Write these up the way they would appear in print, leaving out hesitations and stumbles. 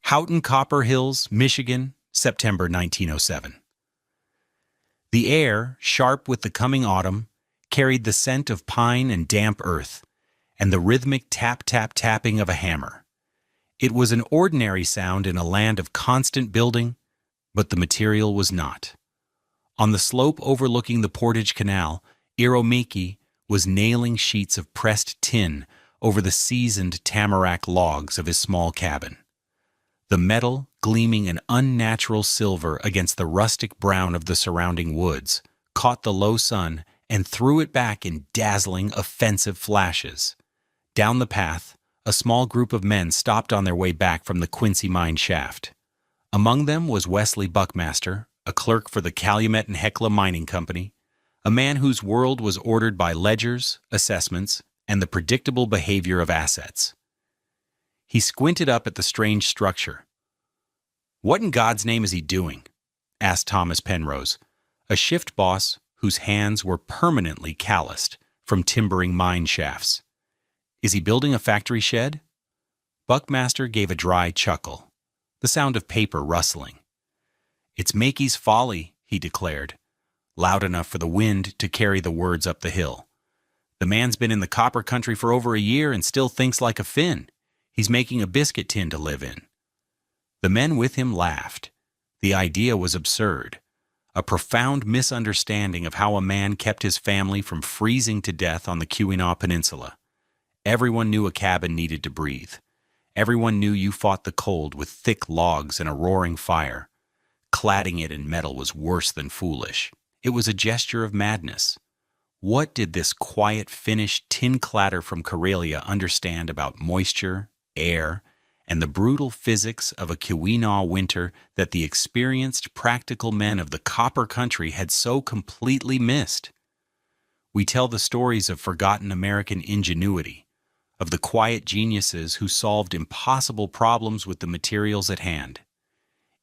Houghton Copper Hills, Michigan, September 1907. The air, sharp with the coming autumn, carried the scent of pine and damp earth, and the rhythmic tap-tap-tapping of a hammer. It was an ordinary sound in a land of constant building, but the material was not. On the slope overlooking the Portage Canal, Iromiki was nailing sheets of pressed tin over the seasoned tamarack logs of his small cabin. The metal, gleaming an unnatural silver against the rustic brown of the surrounding woods, caught the low sun and threw it back in dazzling, offensive flashes. Down the path, a small group of men stopped on their way back from the Quincy mine shaft. Among them was Wesley Buckmaster, a clerk for the Calumet and Hecla Mining Company, a man whose world was ordered by ledgers, assessments, and the predictable behavior of assets. He squinted up at the strange structure. "What in God's name is he doing?" asked Thomas Penrose, a shift boss whose hands were permanently calloused from timbering mine shafts. "Is he building a factory shed?" Buckmaster gave a dry chuckle, the sound of paper rustling. "It's Makey's folly," he declared, loud enough for the wind to carry the words up the hill. "The man's been in the copper country for over a year and still thinks like a Finn. He's making a biscuit tin to live in." The men with him laughed. The idea was absurd, a profound misunderstanding of how a man kept his family from freezing to death on the Keweenaw Peninsula. Everyone knew a cabin needed to breathe. Everyone knew you fought the cold with thick logs and a roaring fire. Cladding it in metal was worse than foolish. It was a gesture of madness. What did this quiet Finnish tin clatter from Karelia understand about moisture, air, and the brutal physics of a Keweenaw winter that the experienced, practical men of the copper country had so completely missed? We tell the stories of forgotten American ingenuity, of the quiet geniuses who solved impossible problems with the materials at hand.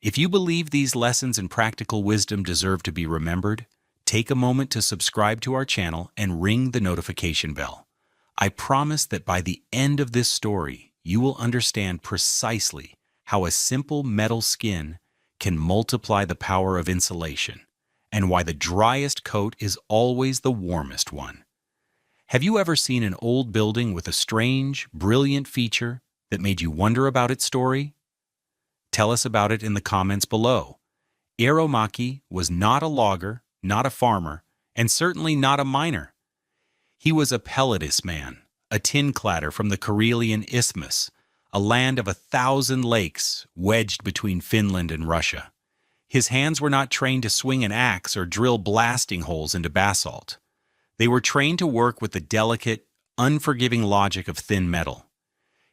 If you believe these lessons in practical wisdom deserve to be remembered, take a moment to subscribe to our channel and ring the notification bell. I promise that by the end of this story, you will understand precisely how a simple metal skin can multiply the power of insulation, and why the driest coat is always the warmest one. Have you ever seen an old building with a strange, brilliant feature that made you wonder about its story? Tell us about it in the comments below. Iromaki was not a logger, not a farmer, and certainly not a miner. He was a Peletus man, a tin cladder from the Karelian Isthmus, a land of 1,000 lakes wedged between Finland and Russia. His hands were not trained to swing an axe or drill blasting holes into basalt. They were trained to work with the delicate, unforgiving logic of thin metal.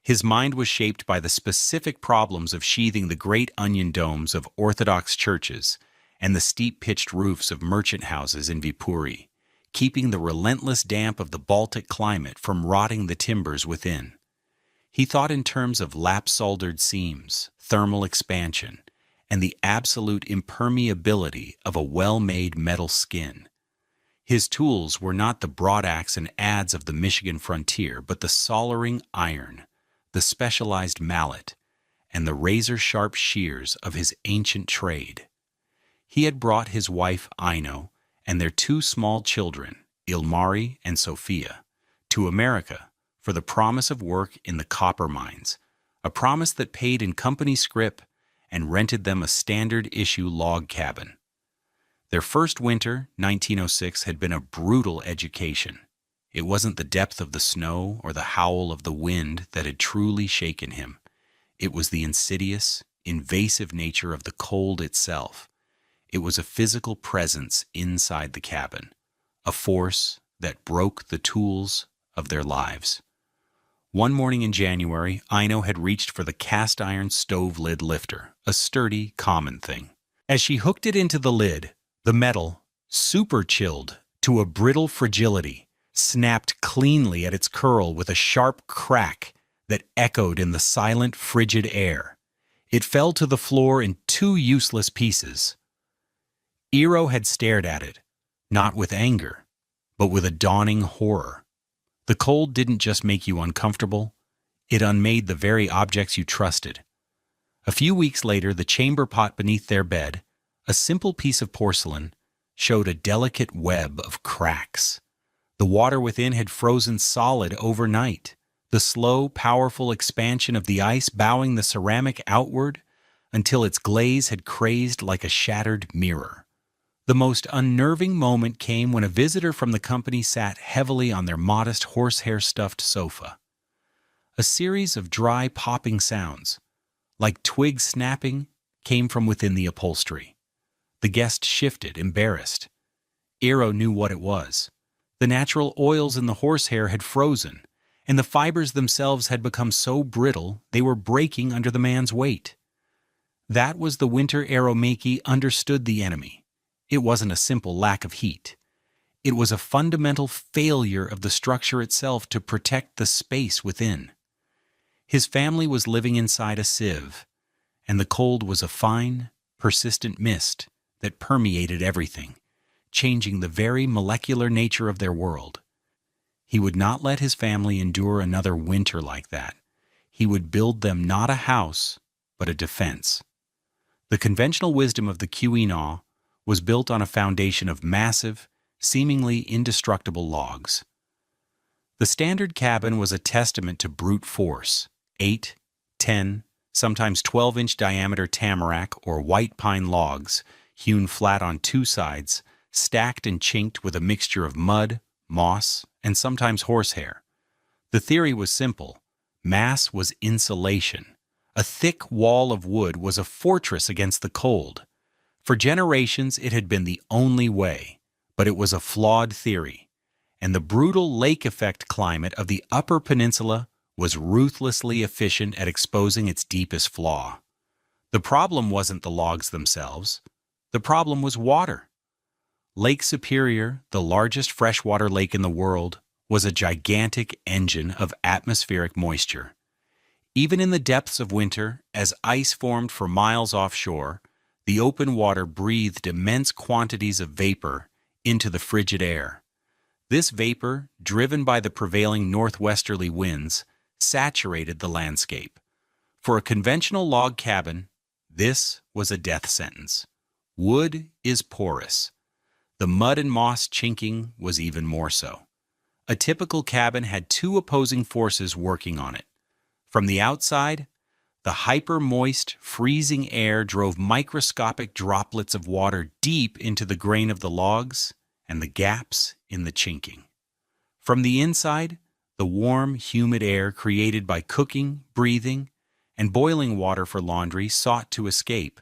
His mind was shaped by the specific problems of sheathing the great onion domes of Orthodox churches and the steep-pitched roofs of merchant houses in Viipuri, keeping the relentless damp of the Baltic climate from rotting the timbers within. He thought in terms of lap-soldered seams, thermal expansion, and the absolute impermeability of a well-made metal skin. His tools were not the broadaxe and adze of the Michigan frontier, but the soldering iron, the specialized mallet, and the razor-sharp shears of his ancient trade. He had brought his wife Aino and their 2 small children, Ilmari and Sophia, to America for the promise of work in the copper mines, a promise that paid in company scrip and rented them a standard-issue log cabin. Their first winter, 1906, had been a brutal education. It wasn't the depth of the snow or the howl of the wind that had truly shaken him. It was the insidious, invasive nature of the cold itself. It was a physical presence inside the cabin, a force that broke the tools of their lives. One morning in January, Aino had reached for the cast-iron stove lid lifter, a sturdy, common thing. As she hooked it into the lid, the metal, super-chilled to a brittle fragility, snapped cleanly at its curl with a sharp crack that echoed in the silent, frigid air. It fell to the floor in 2 useless pieces. Iro had stared at it, not with anger, but with a dawning horror. The cold didn't just make you uncomfortable, it unmade the very objects you trusted. A few weeks later, the chamber pot beneath their bed, a simple piece of porcelain, showed a delicate web of cracks. The water within had frozen solid overnight, the slow, powerful expansion of the ice bowing the ceramic outward until its glaze had crazed like a shattered mirror. The most unnerving moment came when a visitor from the company sat heavily on their modest horsehair-stuffed sofa. A series of dry popping sounds, like twigs snapping, came from within the upholstery. The guest shifted, embarrassed. Eero knew what it was. The natural oils in the horsehair had frozen, and the fibers themselves had become so brittle they were breaking under the man's weight. That was the winter Aeromaki understood the enemy. It wasn't a simple lack of heat. It was a fundamental failure of the structure itself to protect the space within. His family was living inside a sieve, and the cold was a fine, persistent mist that permeated everything, changing the very molecular nature of their world. He would not let his family endure another winter like that. He would build them not a house, but a defense. The conventional wisdom of the Quinaw was built on a foundation of massive, seemingly indestructible logs. The standard cabin was a testament to brute force: 8, 10, sometimes 12-inch diameter tamarack or white pine logs, hewn flat on two sides, stacked and chinked with a mixture of mud, moss, and sometimes horsehair. The theory was simple. Mass was insulation. A thick wall of wood was a fortress against the cold. For generations it had been the only way, but it was a flawed theory, and the brutal lake effect climate of the Upper Peninsula was ruthlessly efficient at exposing its deepest flaw. The problem wasn't the logs themselves. The problem was water. Lake Superior, the largest freshwater lake in the world, was a gigantic engine of atmospheric moisture. Even in the depths of winter, as ice formed for miles offshore, the open water breathed immense quantities of vapor into the frigid air. This vapor, driven by the prevailing northwesterly winds, saturated the landscape. For a conventional log cabin, this was a death sentence. Wood is porous. The mud and moss chinking was even more so. A typical cabin had two opposing forces working on it. From the outside, the hyper-moist, freezing air drove microscopic droplets of water deep into the grain of the logs and the gaps in the chinking. From the inside, the warm, humid air created by cooking, breathing, and boiling water for laundry sought to escape,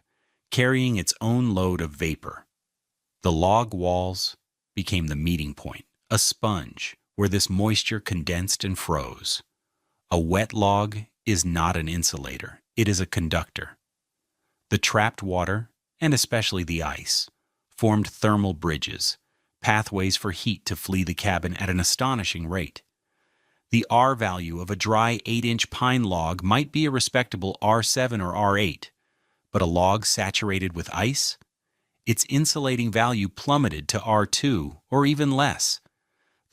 carrying its own load of vapor. The log walls became the meeting point, a sponge where this moisture condensed and froze. A wet log is not an insulator, it is a conductor. The trapped water, and especially the ice, formed thermal bridges, pathways for heat to flee the cabin at an astonishing rate. The R value of a dry 8-inch pine log might be a respectable R7 or R8, but a log saturated with ice? Its insulating value plummeted to R2 or even less.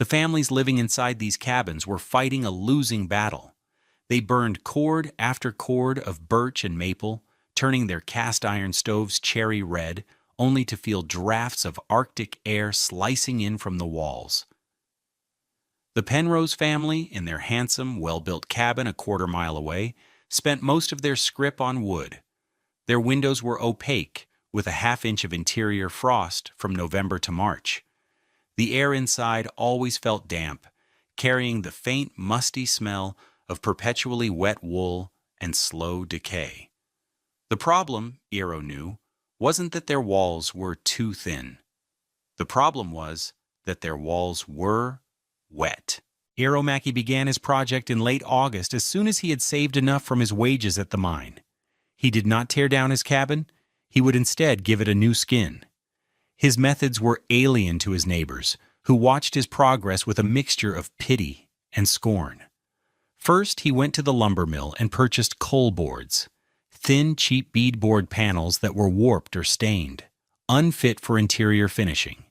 The families living inside these cabins were fighting a losing battle. They burned cord after cord of birch and maple, turning their cast-iron stoves cherry red, only to feel drafts of Arctic air slicing in from the walls. The Penrose family, in their handsome, well-built cabin a quarter-mile away, spent most of their scrip on wood. Their windows were opaque, with a half-inch of interior frost from November to March. The air inside always felt damp, carrying the faint, musty smell of perpetually wet wool and slow decay. The problem, Eero knew, wasn't that their walls were too thin. The problem was that their walls were wet. Aeromaki began his project in late August as soon as he had saved enough from his wages at the mine. He did not tear down his cabin. He would instead give it a new skin. His methods were alien to his neighbors, who watched his progress with a mixture of pity and scorn. First, he went to the lumber mill and purchased coal boards, thin, cheap beadboard panels that were warped or stained, unfit for interior finishing.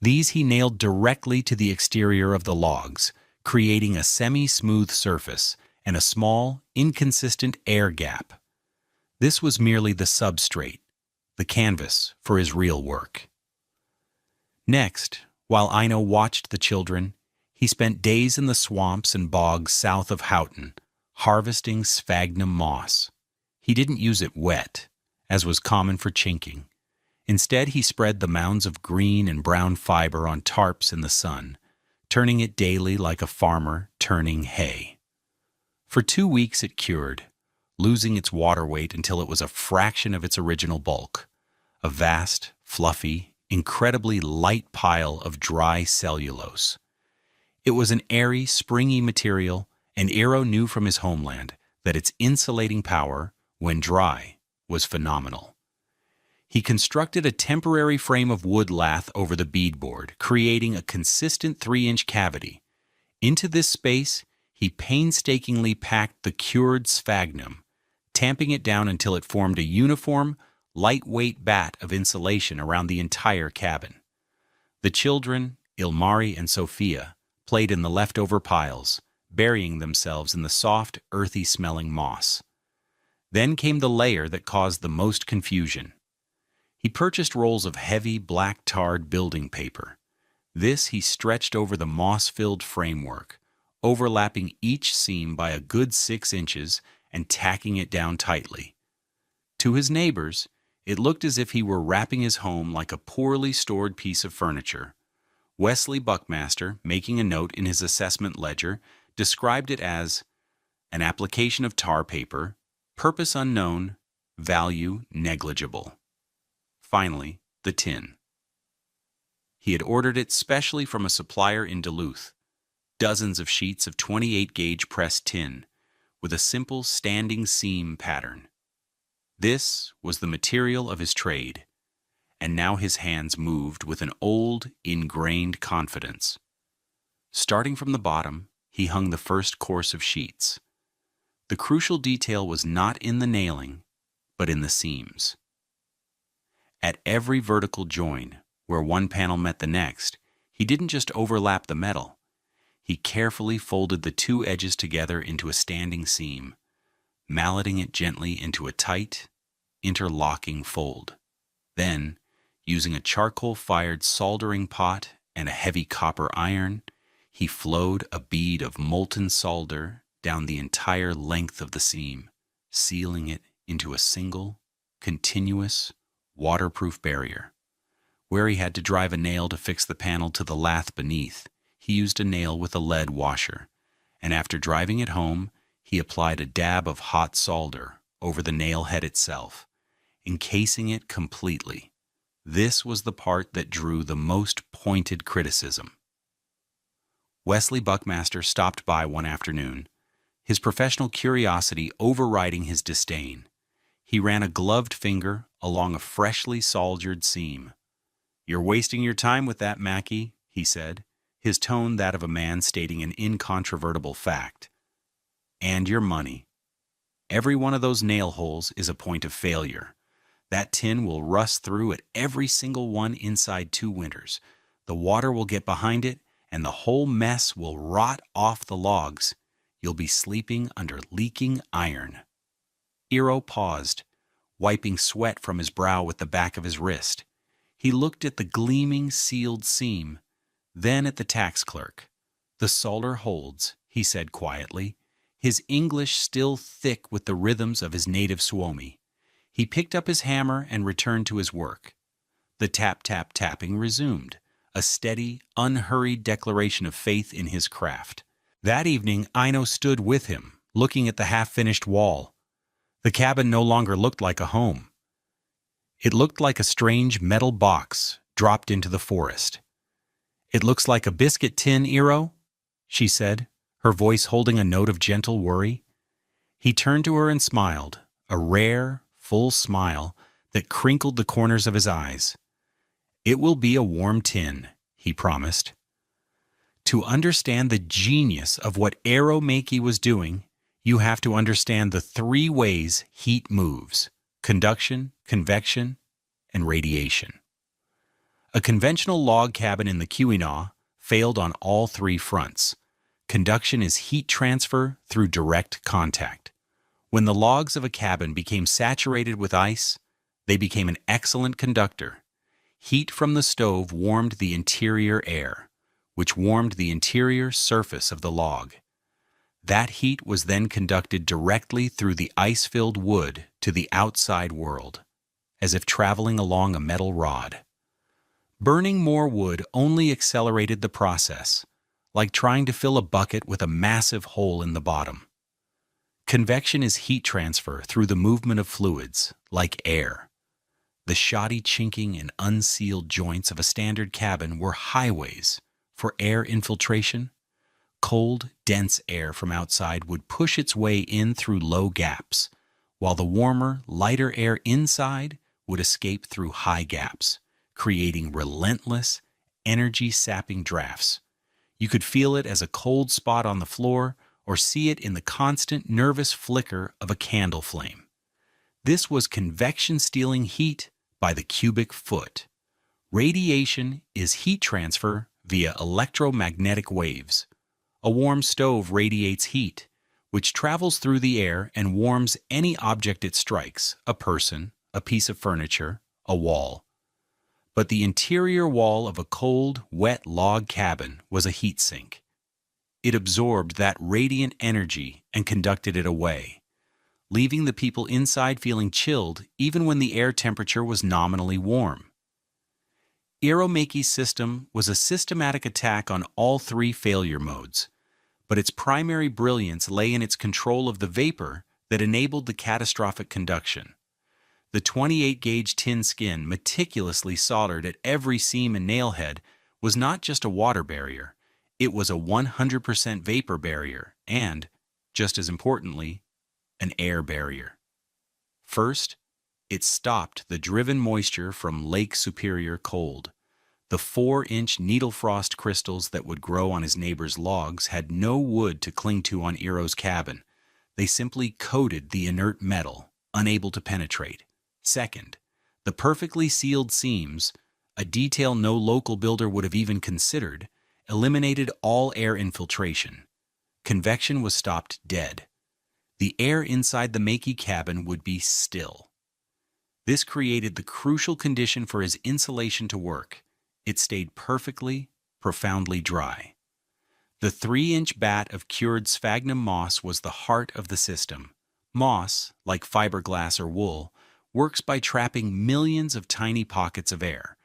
These he nailed directly to the exterior of the logs, creating a semi-smooth surface and a small, inconsistent air gap. This was merely the substrate, the canvas for his real work. Next, while Ino watched the children, he spent days in the swamps and bogs south of Houghton, harvesting sphagnum moss. He didn't use it wet, as was common for chinking. Instead, he spread the mounds of green and brown fiber on tarps in the sun, turning it daily like a farmer turning hay. For 2 weeks it cured, losing its water weight until it was a fraction of its original bulk, a vast, fluffy, incredibly light pile of dry cellulose. It was an airy, springy material, and Eero knew from his homeland that its insulating power, when dry, was phenomenal. He constructed a temporary frame of wood lath over the beadboard, creating a consistent 3-inch cavity. Into this space, he painstakingly packed the cured sphagnum, tamping it down until it formed a uniform, lightweight bat of insulation around the entire cabin. The children, Ilmari and Sophia, played in the leftover piles, burying themselves in the soft, earthy-smelling moss. Then came the layer that caused the most confusion. He purchased rolls of heavy, black-tarred building paper. This he stretched over the moss-filled framework, overlapping each seam by a good 6 inches and tacking it down tightly. To his neighbors, it looked as if he were wrapping his home like a poorly stored piece of furniture. Wesley Buckmaster, making a note in his assessment ledger, described it as an application of tar paper, purpose unknown, value negligible. Finally, the tin. He had ordered it specially from a supplier in Duluth, dozens of sheets of 28-gauge pressed tin, with a simple standing seam pattern. This was the material of his trade, and now his hands moved with an old, ingrained confidence. Starting from the bottom, he hung the first course of sheets. The crucial detail was not in the nailing, but in the seams. At every vertical join, where one panel met the next, he didn't just overlap the metal. He carefully folded the 2 edges together into a standing seam, malleting it gently into a tight, interlocking fold. Then, using a charcoal-fired soldering pot and a heavy copper iron, he flowed a bead of molten solder down the entire length of the seam, sealing it into a single, continuous, waterproof barrier. Where he had to drive a nail to fix the panel to the lath beneath, he used a nail with a lead washer, and after driving it home, he applied a dab of hot solder over the nail head itself, encasing it completely. This was the part that drew the most pointed criticism. Wesley Buckmaster stopped by one afternoon, his professional curiosity overriding his disdain. He ran a gloved finger along a freshly soldered seam. "You're wasting your time with that, Mackie," he said, his tone that of a man stating an incontrovertible fact. "And your money. Every one of those nail holes is a point of failure. That tin will rust through at every single one inside 2 winters. The water will get behind it, and the whole mess will rot off the logs. You'll be sleeping under leaking iron." Eero paused, wiping sweat from his brow with the back of his wrist. He looked at the gleaming, sealed seam, then at the tax clerk. "The solder holds," he said quietly, his English still thick with the rhythms of his native Suomi. He picked up his hammer and returned to his work. The tap-tap-tapping resumed, a steady, unhurried declaration of faith in his craft. That evening, Ino stood with him, looking at the half-finished wall. The cabin no longer looked like a home. It looked like a strange metal box dropped into the forest. "It looks like a biscuit tin, Eero," she said, her voice holding a note of gentle worry. He turned to her and smiled, a rare, full smile that crinkled the corners of his eyes. "It will be a warm tin," he promised. To understand the genius of what Eero Makey was doing, you have to understand the 3 ways heat moves: conduction, convection, and radiation. A conventional log cabin in the Keweenaw failed on all 3 fronts. Conduction is heat transfer through direct contact. When the logs of a cabin became saturated with ice, they became an excellent conductor. Heat from the stove warmed the interior air, which warmed the interior surface of the log. That heat was then conducted directly through the ice-filled wood to the outside world, as if traveling along a metal rod. Burning more wood only accelerated the process, like trying to fill a bucket with a massive hole in the bottom. Convection is heat transfer through the movement of fluids, like air. The shoddy chinking and unsealed joints of a standard cabin were highways for air infiltration. Cold, dense air from outside would push its way in through low gaps, while the warmer, lighter air inside would escape through high gaps, creating relentless, energy-sapping drafts. You could feel it as a cold spot on the floor or see it in the constant nervous flicker of a candle flame. This was convection stealing heat by the cubic foot. Radiation is heat transfer via electromagnetic waves. A warm stove radiates heat, which travels through the air and warms any object it strikes, a person, a piece of furniture, a wall. But the interior wall of a cold, wet log cabin was a heat sink. It absorbed that radiant energy and conducted it away, leaving the people inside feeling chilled even when the air temperature was nominally warm. Iromaki's system was a systematic attack on all three failure modes, but its primary brilliance lay in its control of the vapor that enabled the catastrophic conduction. The 28-gauge tin skin, meticulously soldered at every seam and nailhead, was not just a water barrier, it was a 100% vapor barrier and, just as importantly, an air barrier. First, it stopped the driven moisture from Lake Superior cold. The 4-inch needle frost crystals that would grow on his neighbor's logs had no wood to cling to on Eero's cabin. They simply coated the inert metal, unable to penetrate. Second, the perfectly sealed seams, a detail no local builder would have even considered, eliminated all air infiltration. Convection was stopped dead. The air inside the Maki cabin would be still. This created the crucial condition for his insulation to work. It stayed perfectly, profoundly dry. The 3-inch bat of cured sphagnum moss was the heart of the system. Moss, like fiberglass or wool, works by trapping millions of tiny pockets of air.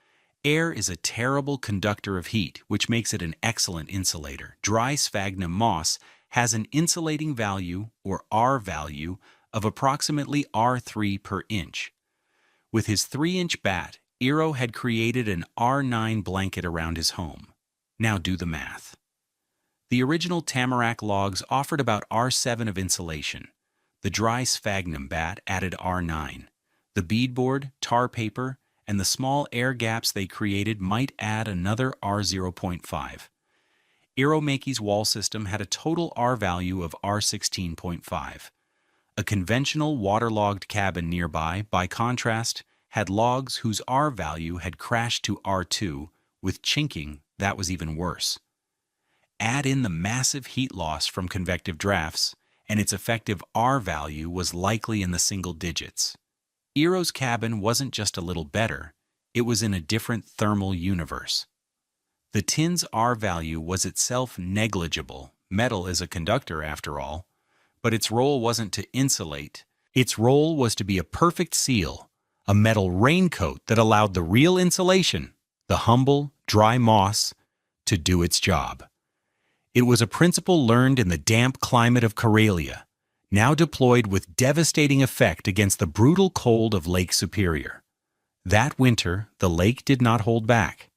Air is a terrible conductor of heat, which makes it an excellent insulator. Dry sphagnum moss has an insulating value, or R value, of approximately R3 per inch. With his 3-inch bat, Eero had created an R9 blanket around his home. Now do the math. The original tamarack logs offered about R7 of insulation. The dry sphagnum bat added R9. The beadboard, tar paper, and the small air gaps they created might add another R0.5. Iromaki's wall system had a total R value of R16.5. A conventional waterlogged cabin nearby, by contrast, had logs whose R value had crashed to R2, with chinking that was even worse. Add in the massive heat loss from convective drafts, and its effective R value was likely in the single digits. Eero's cabin wasn't just a little better, it was in a different thermal universe. The tin's R value was itself negligible. Metal is a conductor after all. But its role wasn't to insulate. Its role was to be a perfect seal, a metal raincoat that allowed the real insulation, the humble, dry moss, to do its job. It was a principle learned in the damp climate of Karelia, now deployed with devastating effect against the brutal cold of Lake Superior. That winter, the lake did not hold back.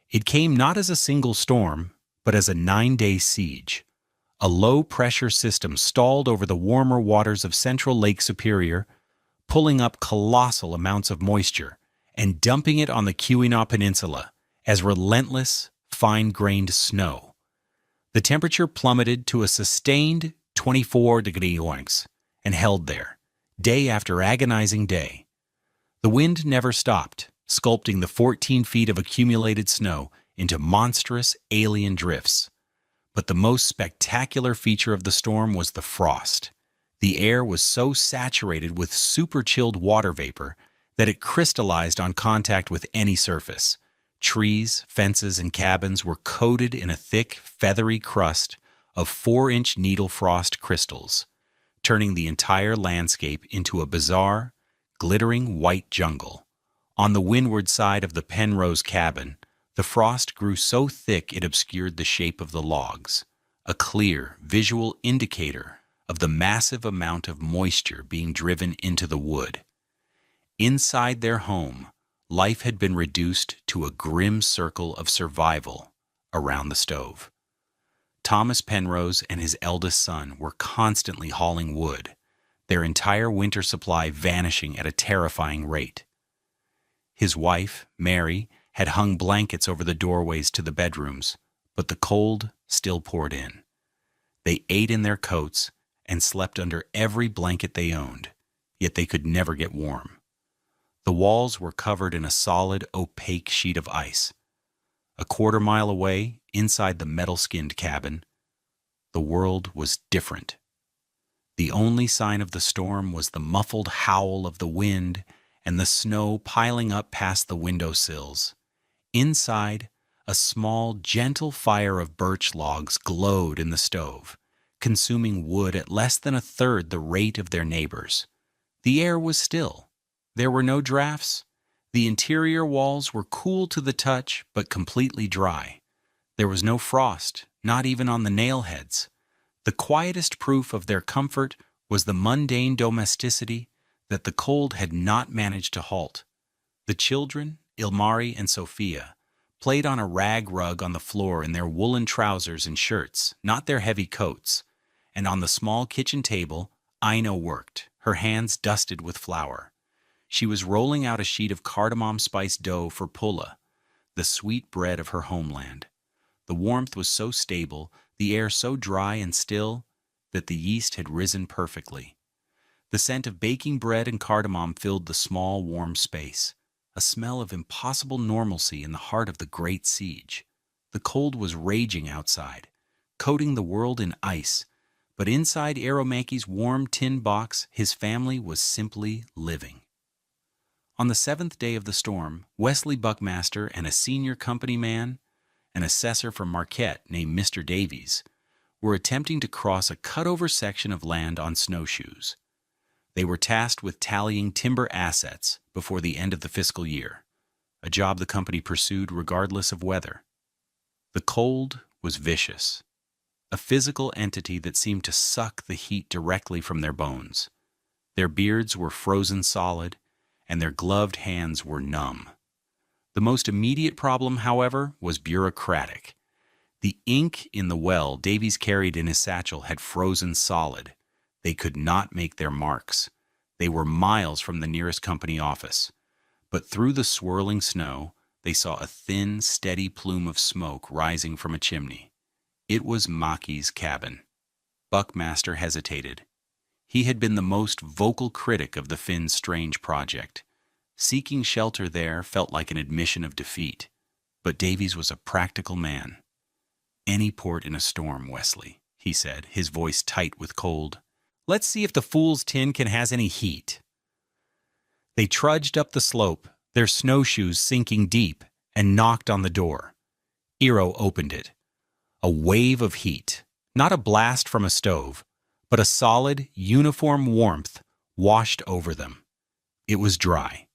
It came not as a single storm, but as a 9-day siege. A low-pressure system stalled over the warmer waters of central Lake Superior, pulling up colossal amounts of moisture and dumping it on the Keweenaw Peninsula as relentless, fine-grained snow. The temperature plummeted to a sustained 24 degrees and held there, day after agonizing day. The wind never stopped, sculpting the 14 feet of accumulated snow into monstrous alien drifts. But the most spectacular feature of the storm was the frost. The air was so saturated with super-chilled water vapor that it crystallized on contact with any surface. Trees, fences, and cabins were coated in a thick, feathery crust of 4-inch needle frost crystals, turning the entire landscape into a bizarre, glittering white jungle. On the windward side of the Penrose cabin, the frost grew so thick it obscured the shape of the logs, a clear, visual indicator of the massive amount of moisture being driven into the wood. Inside their home, life had been reduced to a grim circle of survival around the stove. Thomas Penrose and his eldest son were constantly hauling wood, their entire winter supply vanishing at a terrifying rate. His wife, Mary, had hung blankets over the doorways to the bedrooms, but the cold still poured in. They ate in their coats and slept under every blanket they owned, yet they could never get warm. The walls were covered in a solid, opaque sheet of ice. A quarter-mile away, inside the metal-skinned cabin, the world was different. The only sign of the storm was the muffled howl of the wind and the snow piling up past the windowsills. Inside, a small, gentle fire of birch logs glowed in the stove, consuming wood at less than a third the rate of their neighbors. The air was still. There were no drafts. The interior walls were cool to the touch, but completely dry. There was no frost, not even on the nail heads. The quietest proof of their comfort was the mundane domesticity that the cold had not managed to halt. The children, Ilmari and Sophia, played on a rag rug on the floor in their woolen trousers and shirts, not their heavy coats, and on the small kitchen table, Aino worked, her hands dusted with flour. She was rolling out a sheet of cardamom spice dough for pulla, the sweet bread of her homeland. The warmth was so stable, the air so dry and still, that the yeast had risen perfectly. The scent of baking bread and cardamom filled the small, warm space, a smell of impossible normalcy in the heart of the great siege. The cold was raging outside, coating the world in ice, but inside Aromake's warm tin box, his family was simply living. On the 7th day of the storm, Wesley Buckmaster and a senior company man, an assessor from Marquette named Mr. Davies, were attempting to cross a cut-over section of land on snowshoes. They were tasked with tallying timber assets before the end of the fiscal year, a job the company pursued regardless of weather. The cold was vicious, a physical entity that seemed to suck the heat directly from their bones. Their beards were frozen solid, and their gloved hands were numb. The most immediate problem, however, was bureaucratic. The ink in the well Davies carried in his satchel had frozen solid. They could not make their marks. They were miles from the nearest company office. But through the swirling snow, they saw a thin, steady plume of smoke rising from a chimney. It was Maki's cabin. Buckmaster hesitated. He had been the most vocal critic of the Finn's strange project. Seeking shelter there felt like an admission of defeat. But Davies was a practical man. "Any port in a storm, Wesley," he said, his voice tight with cold. "Let's see if the fool's tin can has any heat." They trudged up the slope, their snowshoes sinking deep, and knocked on the door. Eero opened it. A wave of heat, not a blast from a stove, but a solid, uniform warmth washed over them. It was dry.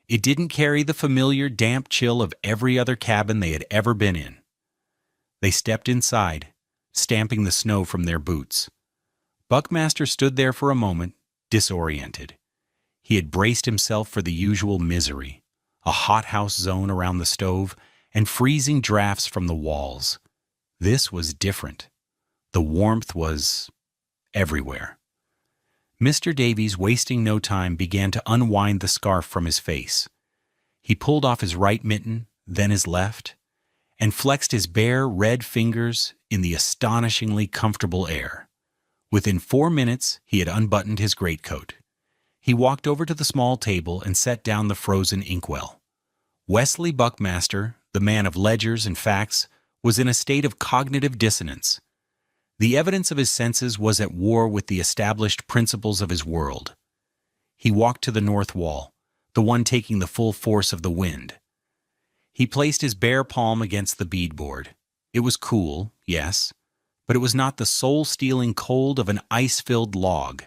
It didn't carry the familiar damp chill of every other cabin they had ever been in. They stepped inside, stamping the snow from their boots. Buckmaster stood there for a moment, disoriented. He had braced himself for the usual misery, a hothouse zone around the stove, and freezing drafts from the walls. This was different. The warmth was everywhere. Mr. Davies, wasting no time, began to unwind the scarf from his face. He pulled off his right mitten, then his left, and flexed his bare, red fingers in the astonishingly comfortable air. Within 4 minutes, he had unbuttoned his greatcoat. He walked over to the small table and set down the frozen inkwell. Wesley Buckmaster, the man of ledgers and facts, was in a state of cognitive dissonance. The evidence of his senses was at war with the established principles of his world. He walked to the north wall, the one taking the full force of the wind. He placed his bare palm against the beadboard. It was cool, yes, but it was not the soul-stealing cold of an ice-filled log.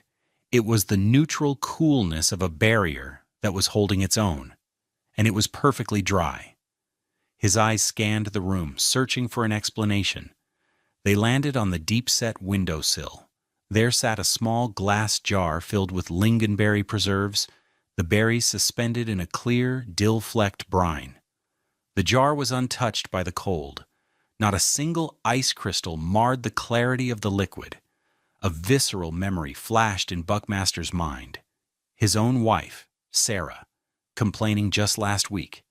It was the neutral coolness of a barrier that was holding its own, and it was perfectly dry. His eyes scanned the room, searching for an explanation. They landed on the deep-set windowsill. There sat a small glass jar filled with lingonberry preserves, the berries suspended in a clear, dill-flecked brine. The jar was untouched by the cold. Not a single ice crystal marred the clarity of the liquid. A visceral memory flashed in Buckmaster's mind. His own wife, Sarah, complaining just last week.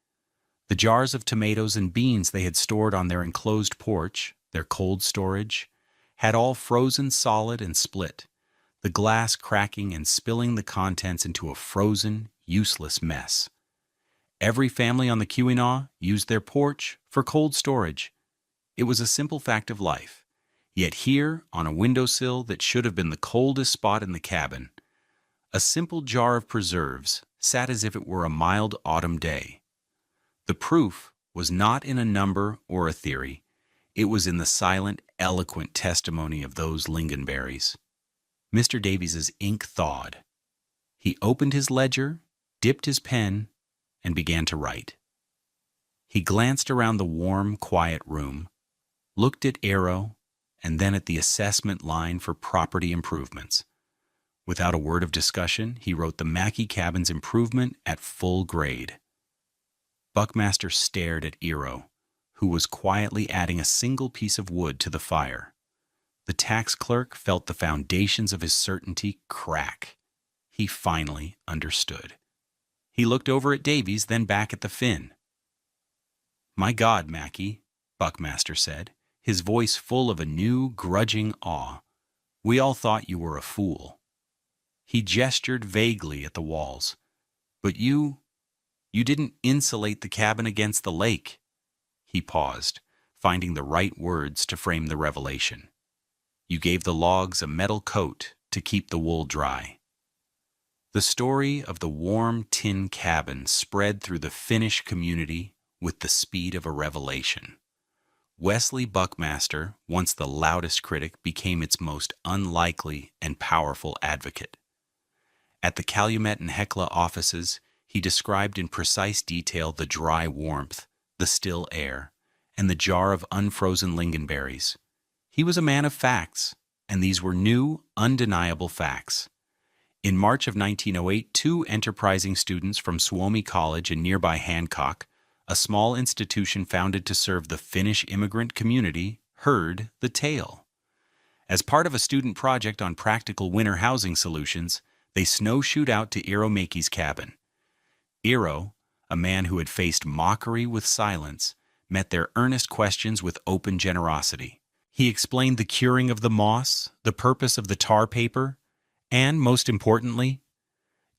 The jars of tomatoes and beans they had stored on their enclosed porch, their cold storage, had all frozen solid and split, the glass cracking and spilling the contents into a frozen, useless mess. Every family on the Keweenaw used their porch for cold storage. It was a simple fact of life. Yet here, on a windowsill that should have been the coldest spot in the cabin, a simple jar of preserves sat as if it were a mild autumn day. The proof was not in a number or a theory. It was in the silent, eloquent testimony of those lingonberries. Mr. Davies's ink thawed. He opened his ledger, dipped his pen, and began to write. He glanced around the warm, quiet room, looked at Arrow, and then at the assessment line for property improvements. Without a word of discussion, he wrote the Mackey cabin's improvement at full grade. Buckmaster stared at Arrow, who was quietly adding a single piece of wood to the fire. The tax clerk felt the foundations of his certainty crack. He finally understood. He looked over at Davies, then back at the Finn. "My God, Mackey," Buckmaster said, his voice full of a new, grudging awe. "We all thought you were a fool." He gestured vaguely at the walls. "But you didn't insulate the cabin against the lake." He paused, finding the right words to frame the revelation. "You gave the logs a metal coat to keep the wool dry." The story of the warm tin cabin spread through the Finnish community with the speed of a revelation. Wesley Buckmaster, once the loudest critic, became its most unlikely and powerful advocate. At the Calumet and Hecla offices, he described in precise detail the dry warmth, the still air, and the jar of unfrozen lingonberries. He was a man of facts, and these were new, undeniable facts. In March of 1908, two enterprising students from Suomi College in nearby Hancock, a small institution founded to serve the Finnish immigrant community, heard the tale. As part of a student project on practical winter housing solutions, they snowshoed out to Eero Mackey's cabin. Eero, a man who had faced mockery with silence, met their earnest questions with open generosity. He explained the curing of the moss, the purpose of the tar paper, and, most importantly,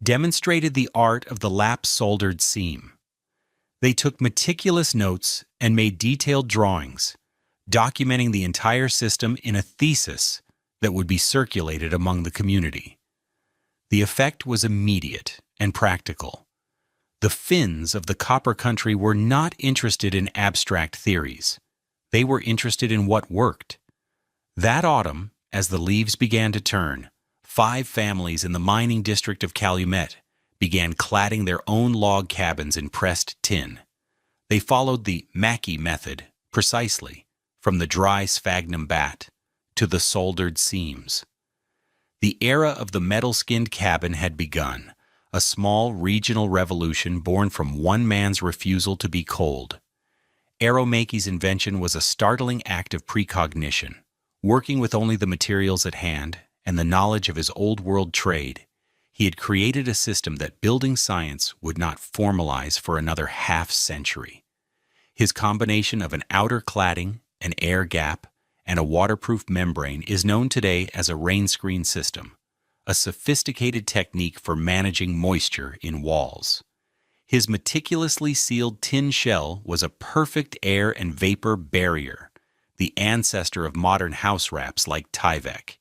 demonstrated the art of the lap-soldered seam. They took meticulous notes and made detailed drawings, documenting the entire system in a thesis that would be circulated among the community. The effect was immediate and practical. The Finns of the Copper Country were not interested in abstract theories. They were interested in what worked. That autumn, as the leaves began to turn, 5 families in the mining district of Calumet began cladding their own log cabins in pressed tin. They followed the Mackey method precisely, from the dry sphagnum bat to the soldered seams. The era of the metal-skinned cabin had begun, a small regional revolution born from one man's refusal to be cold. Eero Mackey's invention was a startling act of precognition. Working with only the materials at hand and the knowledge of his old-world trade, he had created a system that building science would not formalize for another half-century. His combination of an outer cladding, an air gap, and a waterproof membrane is known today as a rain screen system, a sophisticated technique for managing moisture in walls. His meticulously sealed tin shell was a perfect air and vapor barrier, the ancestor of modern house wraps like Tyvek.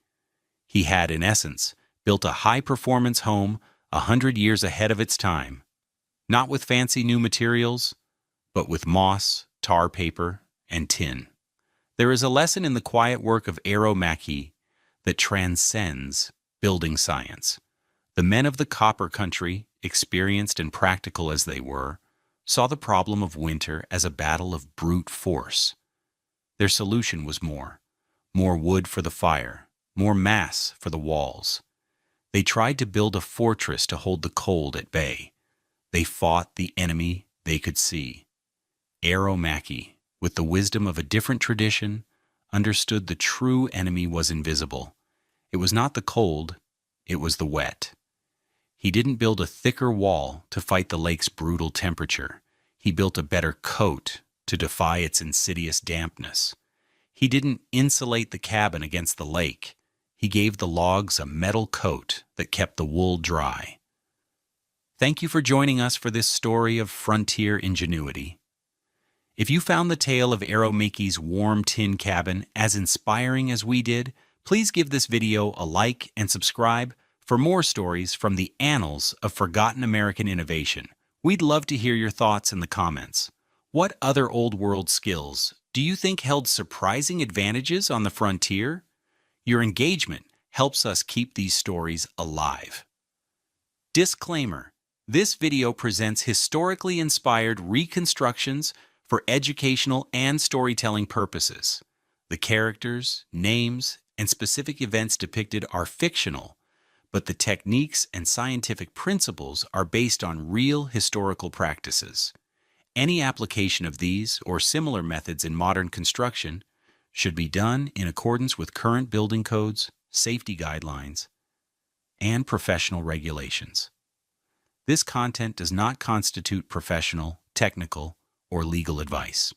He had, in essence, built a high-performance home 100 years ahead of its time, not with fancy new materials, but with moss, tar paper, and tin. There is a lesson in the quiet work of Eero Mäki that transcends building science. The men of the Copper Country, experienced and practical as they were, saw the problem of winter as a battle of brute force. Their solution was more wood for the fire, more mass for the walls. They tried to build a fortress to hold the cold at bay. They fought the enemy they could see. Eero Mäki, with the wisdom of a different tradition, understood the true enemy was invisible. It was not the cold, it was the wet. He didn't build a thicker wall to fight the lake's brutal temperature. He built a better coat to defy its insidious dampness. He didn't insulate the cabin against the lake. He gave the logs a metal coat that kept the wool dry. Thank you for joining us for this story of frontier ingenuity. If you found the tale of Eero Mäki's warm tin cabin as inspiring as we did, please give this video a like and subscribe for more stories from the annals of forgotten American innovation. We'd love to hear your thoughts in the comments. What other old world skills do you think held surprising advantages on the frontier? Your engagement helps us keep these stories alive. Disclaimer: this video presents historically inspired reconstructions for educational and storytelling purposes. The characters, names, and specific events depicted are fictional, but the techniques and scientific principles are based on real historical practices. Any application of these or similar methods in modern construction should be done in accordance with current building codes, safety guidelines, and professional regulations. This content does not constitute professional, technical, or legal advice.